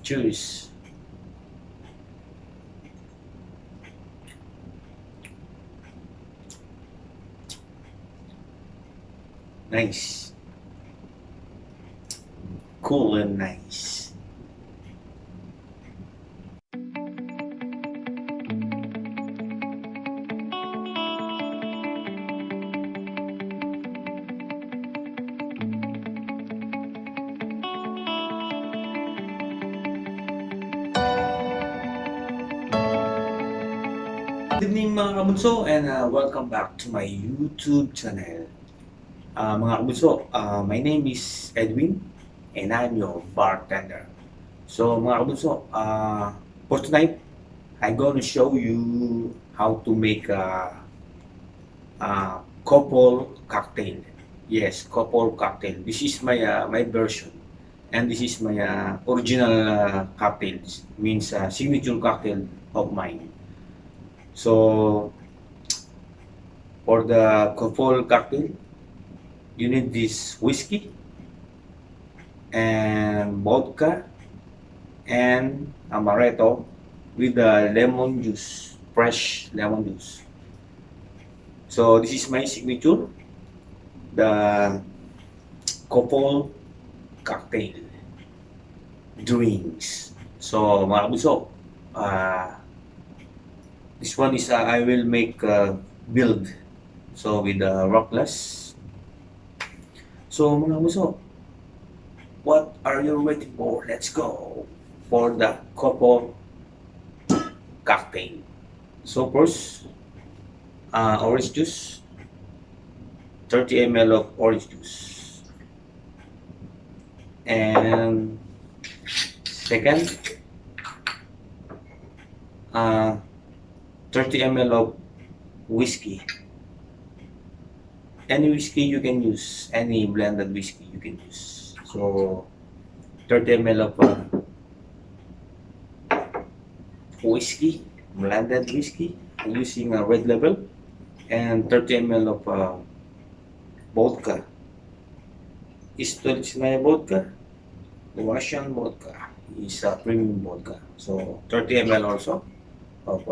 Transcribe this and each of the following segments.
Choose. Nice. Cool and nice. Good evening mga kabunso and welcome back to my YouTube channel. Mga kabunso, my name is Edwin and I'm your bartender. So mga kabunso, for tonight, I'm going to show you how to make a couple cocktail. Yes, couple cocktail. This is my version and this is my original cocktail. Means signature cocktail of mine. So for the couple cocktail, you need this whiskey and vodka and amaretto with the lemon juice, fresh lemon juice. So this is my signature, the couple cocktail drinks. So mga kabuso, this one is I will make build. So with the rockless. So mga kabuso, what are you waiting for? Let's go for the couple cocktail. So first, orange juice, 30 ml of orange juice. And second, 30 ml of whiskey. Any whiskey you can use, any blended whiskey you can use. So 30 ml of whiskey, blended whiskey, using a red label, and 30 ml of vodka. Историчная vodka, Russian vodka is a premium vodka. So 30 ml also of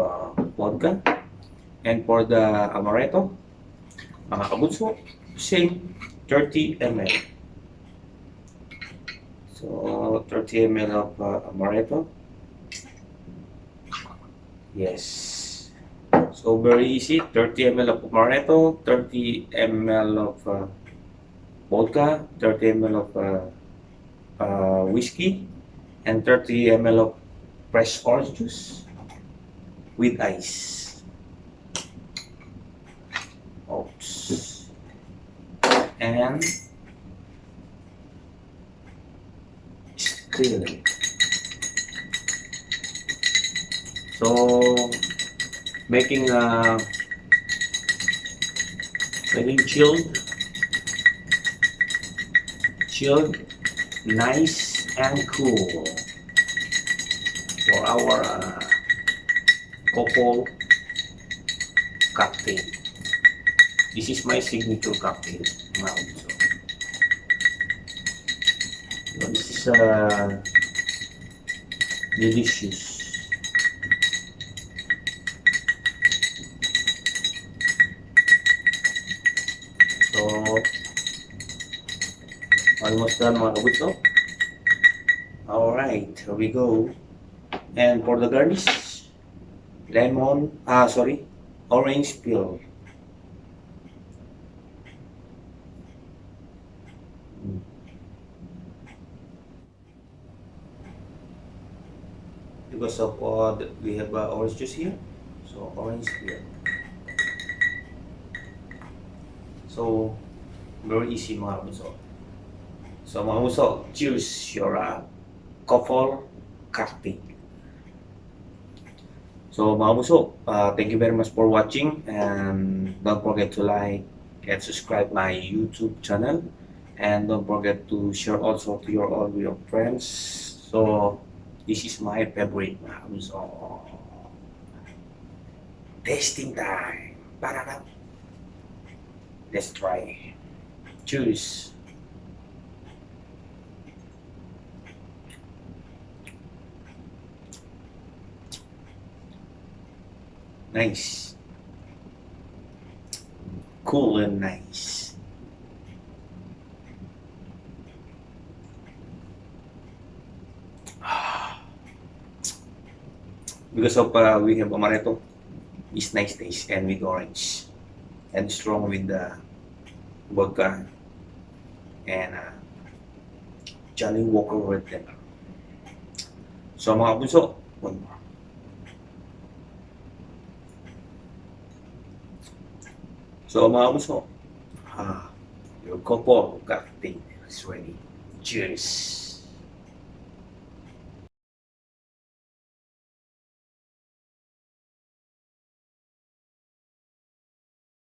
vodka. And for the amaretto, mga kabunso, same 30 ml. So 30 ml of amaretto. Yes. So very easy. 30 ml of amaretto, 30 ml of vodka, 30 ml of whiskey, and 30 ml of fresh orange juice with ice. Oops. And still. So making chilled, nice and cool for our couple cocktail. This is my signature cocktail. Mga kabunso. So this is delicious. So almost done mga kabunso. Alright, here we go. And for the garnish, orange peel. Because of we have orange juice here, so orange peel. So very easy mga kabunso. So mga kabunso, choose your couple cocktail. So mga kabunso, thank you very much for watching, and don't forget to like and subscribe my YouTube channel, and don't forget to share also to all your friends. So this is my favorite mga kabunso. Tasting time. Para let's try. Choose. Nice. Cool and nice. Because of we have amaretto, is nice taste, and with orange, and strong with the vodka and Johnny Walker Red Label. So mga bunso, one more. So mga bunso, your couple cocktail is ready. Cheers!